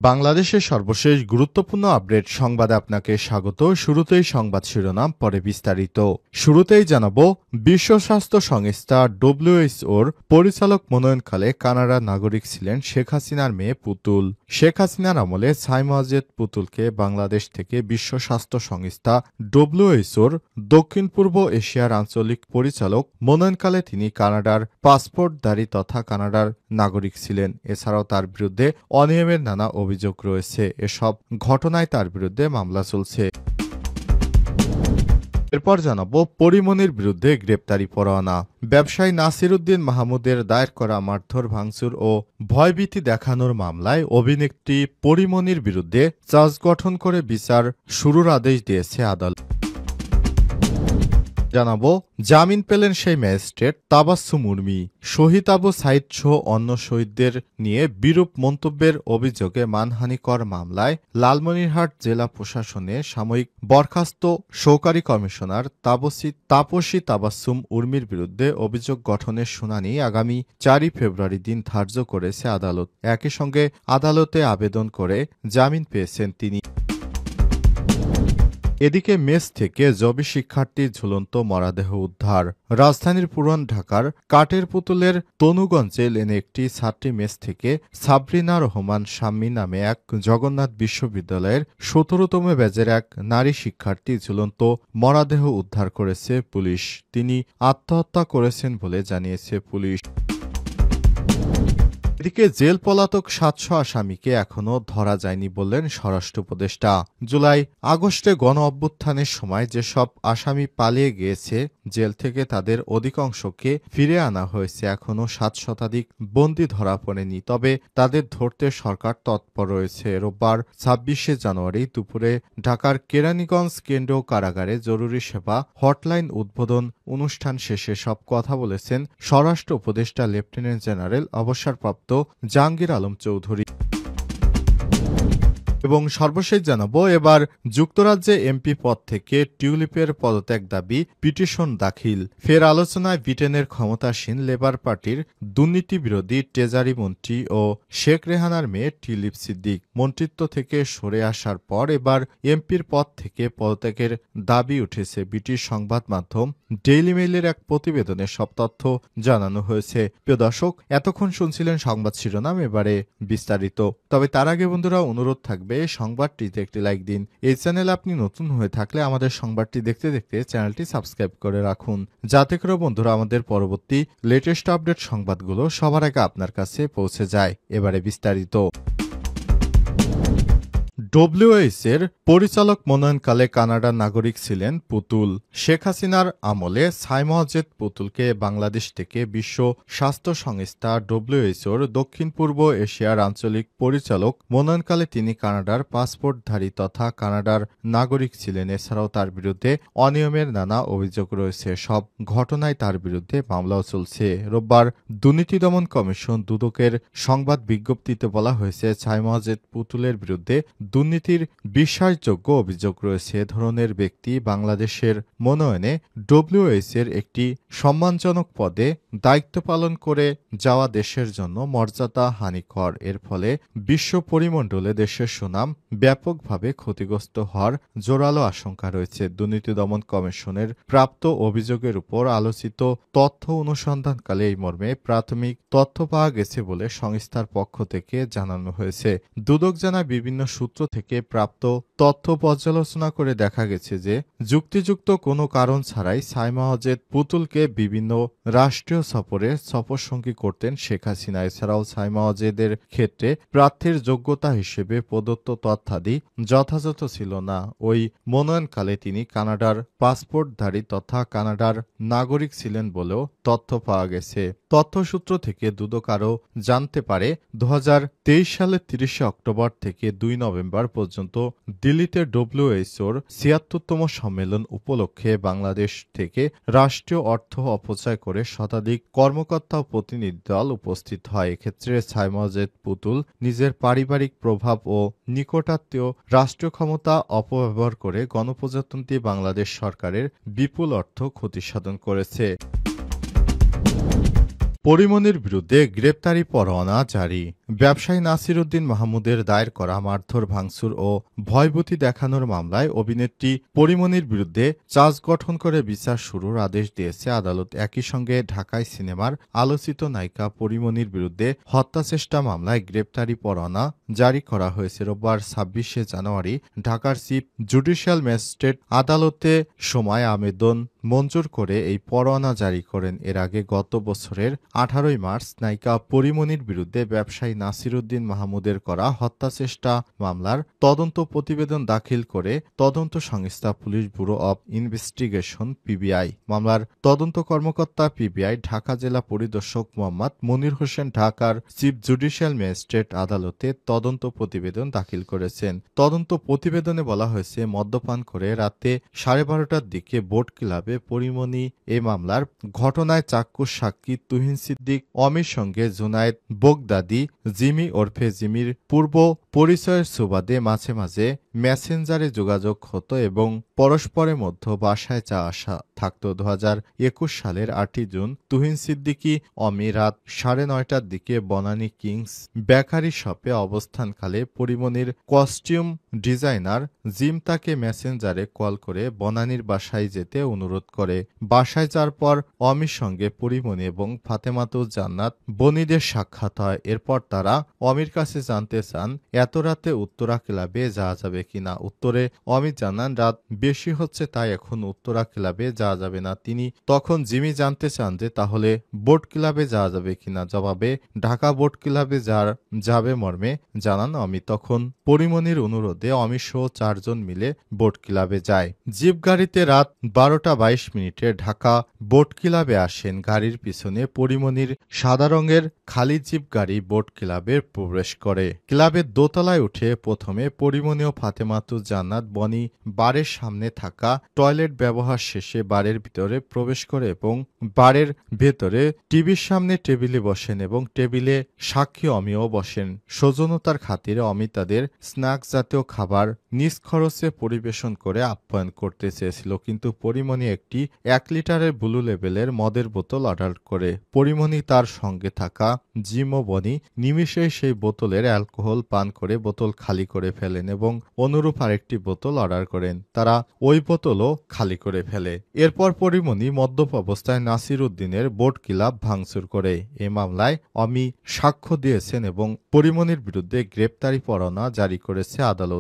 বাংলাদেশের সর্বশেষ গুরুত্বপূর্ণ আপডেট সংবাদে আপনাকে স্বাগত। শুরুতেই সংবাদ শিরোনাম, পরে বিস্তারিত। শুরুতেই জানাবো, বিশ্ব স্বাস্থ্য সংস্থা WHO-র পরিচালক মনোনয়নকালে কানাডার নাগরিক ছিলেন শেখ হাসিনার মেয়ে পুতুল। শেখ হাসিনার আমলে ছাই-মসজিদ পুতুলকে বাংলাদেশ থেকে বিশ্ব স্বাস্থ্য সংস্থা WHO-র দক্ষিণ পূর্ব এশিয়ার আঞ্চলিক পরিচালক মনোনয়নকালে তিনি কানাডার পাসপোর্টধারী তথা কানাডার নাগরিক ছিলেন। এছাড়াও তার বিরুদ্ধে অনিয়মের নানা অভিযোগ রয়েছে। এসব ঘটনায় তার বিরুদ্ধে মামলা চলছে। এরপর জানাবো, পরিমনির বিরুদ্ধে গ্রেপ্তারি পরোয়ানা। ব্যবসায়ী নাসির উদ্দিন মাহমুদের দায়ের করা মারধর, ভাঙচুর ও ভয়ভীতি দেখানোর মামলায় অভিনেত্রী পরিমনির বিরুদ্ধে চার্জ গঠন করে বিচার শুরুর আদেশ দিয়েছে আদালত। জানাবো, জামিন পেলেন সেই ম্যাজিস্ট্রেট তাবাসসুম উর্মি। শহীদ আবু সাইদ সহ অন্য শহীদদের নিয়ে বিরূপ মন্তব্যের অভিযোগে মানহানিকর মামলায় লালমনিরহাট জেলা প্রশাসনে সাময়িক বরখাস্ত সহকারী কমিশনার তাপসী তাবাসসুম উর্মির বিরুদ্ধে অভিযোগ গঠনের শুনানি আগামী 4 ফেব্রুয়ারি দিন ধার্য করেছে আদালত। একই সঙ্গে আদালতে আবেদন করে জামিন পেয়েছেন তিনি। এদিকে মেস থেকে জবি শিক্ষার্থীর ঝুলন্ত মরদেহ উদ্ধার। রাজধানীর পুরান ঢাকার কাঠের পুতুলের তনুগঞ্জে লেনে একটি ছাত্রী মেস থেকে সাবরিনা রহমান শাম্মী নামে এক জগন্নাথ বিশ্ববিদ্যালয়ের 17তম ব্যাচের এক নারী শিক্ষার্থী ঝুলন্ত মরদেহ উদ্ধার করেছে পুলিশ। তিনি আত্মহত্যা করেছেন বলে জানিয়েছে পুলিশ। এদিকে জেল পলাতক 700 আসামিকে এখনও ধরা যায়নি বললেন স্বরাষ্ট্র উপদেষ্টা। জুলাই আগস্টে গণ অভ্যুত্থানের সময় যেসব আসামি পালিয়ে গিয়েছে জেল থেকে তাদের অধিকাংশকে ফিরে আনা হয়েছে। এখনও 7 শতাধিক বন্দী ধরা পড়েনি, তবে তাদের ধরতে সরকার তৎপর রয়েছে। রোববার 26শে জানুয়ারি দুপুরে ঢাকার কেরানীগঞ্জ কেন্দ্রীয় কারাগারে জরুরি সেবা হটলাইন উদ্বোধন অনুষ্ঠান শেষে সব কথা বলেছেন স্বরাষ্ট্র উপদেষ্টা লেফটেন্যান্ট জেনারেল অবসরপ্রাপ্ত জাহাঙ্গীর আলম চৌধুরী। এবং সর্বশেষ জানাবো, এবার যুক্তরাজ্যে এমপি পদ থেকে টিউলিপের পদত্যাগ দাবি পিটিশন দাখিল। ফের আলোচনায় ব্রিটেনের ক্ষমতাসীন লেবার পার্টির দুর্নীতি বিরোধী ট্রেজারি মন্ত্রী ও শেখ রেহানার মেয়ে টিউলিপ সিদ্দিক মন্ত্রিত্ব থেকে সরে আসার পর এবার এমপির পদ থেকে পদত্যাগের দাবি উঠেছে। ব্রিটিশ সংবাদ মাধ্যম ডেইলি মেইলের এক প্রতিবেদনে সব তথ্য জানানো হয়েছে। প্রিয় দর্শক, এতক্ষণ শুনছিলেন সংবাদ শিরোনাম, এবারে বিস্তারিত। তবে তার আগে বন্ধুরা অনুরোধ থাকবে, সংবাদটিতে একটি লাইক দিন। এই চ্যানেলে আপনি নতুন হয়ে থাকলে আমাদের সংবাদটি দেখতে দেখতে চ্যানেলটি সাবস্ক্রাইব করে রাখুন, যাতে করে বন্ধুরা আমাদের পরবর্তী লেটেস্ট আপডেট সংবাদগুলো সবার আগে আপনার কাছে পৌঁছে যায়। এবারে বিস্তারিত। WHO-এর পরিচালক মনোনয়নকালে কানাডার নাগরিক ছিলেন পুতুল। শেখ হাসিনার আমলে ছাই-মসজিদ পুতুলকে বাংলাদেশ থেকে বিশ্ব স্বাস্থ্য সংস্থা WHO-র দক্ষিণ পূর্ব এশিয়ার আঞ্চলিক পরিচালক মনোনয়নকালে তিনি কানাডার পাসপোর্টধারী তথা কানাডার নাগরিক ছিলেন। এছাড়াও তার বিরুদ্ধে অনিয়মের নানা অভিযোগ রয়েছে। সব ঘটনায় তার বিরুদ্ধে মামলাও চলছে। রোববার দুর্নীতি দমন কমিশন দুদকের সংবাদ বিজ্ঞপ্তিতে বলা হয়েছে, ছাই-মসজিদ পুতুলের বিরুদ্ধে দুর্নীতির বিশ্বাসযোগ্য অভিযোগ রয়েছে। এ ধরনের ব্যক্তি বাংলাদেশের মনোনয়নে WHO-এর একটি সম্মানজনক পদে দায়িত্ব পালন করে যাওয়া দেশের জন্য মর্যাদা হানিকর। এর ফলে বিশ্ব পরিমণ্ডলে দেশের সুনাম ব্যাপকভাবে ক্ষতিগ্রস্ত হওয়ার জোরালো আশঙ্কা রয়েছে। দুর্নীতি দমন কমিশনের প্রাপ্ত অভিযোগের উপর আলোচিত তথ্য অনুসন্ধানকালে এই মর্মে প্রাথমিক তথ্য পাওয়া গেছে বলে সংস্থার পক্ষ থেকে জানানো হয়েছে। দুদক জানায়, বিভিন্ন সূত্র থেকে প্রাপ্ত তথ্য পর্যালোচনা করে দেখা গেছে যে যুক্তিযুক্ত কোনো কারণ ছাড়াই ছাই-মসজিদ পুতুলকে বিভিন্ন রাষ্ট্রীয় সফরে সফরসঙ্গী করতেন শেখ হাসিনা। এছাড়াও ছাই-মসজিদের ক্ষেত্রে প্রার্থীর যোগ্যতা হিসেবে প্রদত্ত তথ্যাদি যথাযথ ছিল না। ওই মনোনয়নকালে তিনি কানাডার পাসপোর্টধারী তথা কানাডার নাগরিক ছিলেন বলেও তথ্য পাওয়া গেছে। তথ্যসূত্র থেকে দুদক আরও জানতে পারে, 2023 সালের 30শে অক্টোবর থেকে 2 নভেম্বর পর্যন্ত দিল্লিতে WHO-র 76তম সম্মেলন উপলক্ষে বাংলাদেশ থেকে রাষ্ট্রীয় অর্থ অপচয় করে শতাধিক কর্মকর্তা ও প্রতিনিধি দল উপস্থিত হয়। এক্ষেত্রে ছাই-মসজিদ পুতুল নিজের পারিবারিক প্রভাব ও নিকটাত্মীয় রাষ্ট্রীয় ক্ষমতা অপব্যবহার করে গণপ্রজাতন্ত্রী বাংলাদেশ সরকারের বিপুল অর্থ ক্ষতিসাধন করেছে। পরিমনির বিরুদ্ধে গ্রেপ্তারি পরোয়ানা জারি। ব্যবসায়ী নাসির উদ্দিন মাহমুদের দায়ের করা মারধর, ভাঙচুর ও ভয়ভীতি দেখানোর মামলায় অভিনেত্রী পরিমনির বিরুদ্ধে চার্জ গঠন করে বিচার শুরুর আদেশ দিয়েছে আদালত। একই সঙ্গে ঢাকায় সিনেমার আলোচিত নায়িকা পরিমনির বিরুদ্ধে হত্যাচেষ্টা মামলায় গ্রেপ্তারি পরোয়ানা জারি করা হয়েছে। রোববার ২৬শে জানুয়ারি ঢাকার চিফ জুডিশিয়াল ম্যাজিস্ট্রেট আদালতে সময় আবেদন মঞ্জুর করে এই পরোয়ানা জারি করেন। এর আগে গত বছরের ১৮ই মার্চ নায়িকা পরিমনির বিরুদ্ধে ব্যবসায়ী নাসির উদ্দিন মাহমুদের করা হত্যাচেষ্টা মামলার তদন্ত প্রতিবেদন দাখিল করে তদন্ত সংস্থা police bureau of investigation PBI. মামলার তদন্ত কর্মকর্তা পিবিআই ঢাকা জেলা পরিদর্শক মোহাম্মদ মনির হোসেন ঢাকার চিফ জুডিশিয়াল ম্যাজিস্ট্রেট আদালতে তদন্ত প্রতিবেদন দাখিল করেছেন। তদন্ত প্রতিবেদনে বলা হয়েছে, মদ্যপান করে রাতে 12:30টার দিকে বোট ক্লাবে পরিমনি এ মামলার ঘটনায় চাক্ষুষ সাক্ষী তুহিন সিদ্দিক অমির সঙ্গে জুনায়েদ বোগদাদি জিমি ওরফে জিমির পূর্ব পরিচয়ের সুবাদে মাঝে মাঝে মেসেঞ্জারে যোগাযোগ হতো এবং পরস্পরের মধ্যে বাসায় চা আসা থাকত। ২০২১ সালের ৮ই জুন তুহিন সিদ্দিকি অমি রাত ৯:৩০টার দিকে বনানী কিংস বেকারি শপে অবস্থানকালে পরিমনির কস্টিউম ডিজাইনার জিম তাকে মেসেঞ্জারে কল করে বনানীর বাসায় যেতে অনুরোধ করে। বাসায় যাওয়ার পর অমির সঙ্গে পরিমনি এবং ফাতেমাতুজ জান্নাত বনিদের সাক্ষাৎ হয়। এরপর তারা অমির কাছে জানতে চান এত রাতে উত্তরা ক্লাবে যাওয়া যাবে কিনা। উত্তরে অমি জানান রাত বেশি হচ্ছে, তাই এখন উত্তরা ক্লাবে যাওয়া যাবে না। তিনি তখন জিমি জানতে চান যে তাহলে বোট ক্লাবে যাওয়া যাবে কিনা। জবাবে ঢাকা বোট ক্লাবে যাবে মর্মে জানান অমি। তখন পরিমনির অনুরোধে অমি সহ ৪ জন মিলে বোট ক্লাবে যায়। জিপ গাড়িতে রাত ১২:২২ ঢাকা বোট ক্লাবে আসেন। গাড়ির পিছনে পরিমনির সাদা রঙের খালি জিপ গাড়ি বোট ক্লাবে প্রবেশ করে। ক্লাবের দোতলায় উঠে প্রথমে পরিমনি ও ফাতেমাতুজ জান্নাত বনি বারের সামনে থাকা টয়লেট ব্যবহার শেষে বারের ভিতরে প্রবেশ করে এবং বারের ভেতরে টিভির সামনে টেবিলে বসেন এবং টেবিলে সাক্ষী অমিও বসেন। সৌজন্যতার খাতিরে অমি তাদের স্ন্যাক্স জাতীয় খাবার নিজ খরচে পরিবেশন করে আপ্যায়ন করতে চেয়েছিল, কিন্তু পরিমনি একটি ১ লিটারের ব্লু লেবেলের মদের বোতল অর্ডার করে। পরিমনি তার সঙ্গে থাকা জিম ও বনি নিমিষেই সেই বোতলের অ্যালকোহল পান করে বোতল খালি করে ফেলেন এবং অনুরূপ আরেকটি বোতল অর্ডার করেন। তারা ওই বোতলও খালি করে ফেলে। এরপর পরিমনি মদ্যপ অবস্থায় নাসির উদ্দিনের বোট ক্লাব ভাঙচুর করে। এ মামলায় অমি সাক্ষ্য দিয়েছেন এবং পরিমনির বিরুদ্ধে গ্রেপ্তারি পরোয়ানা জারি করেছে আদালত।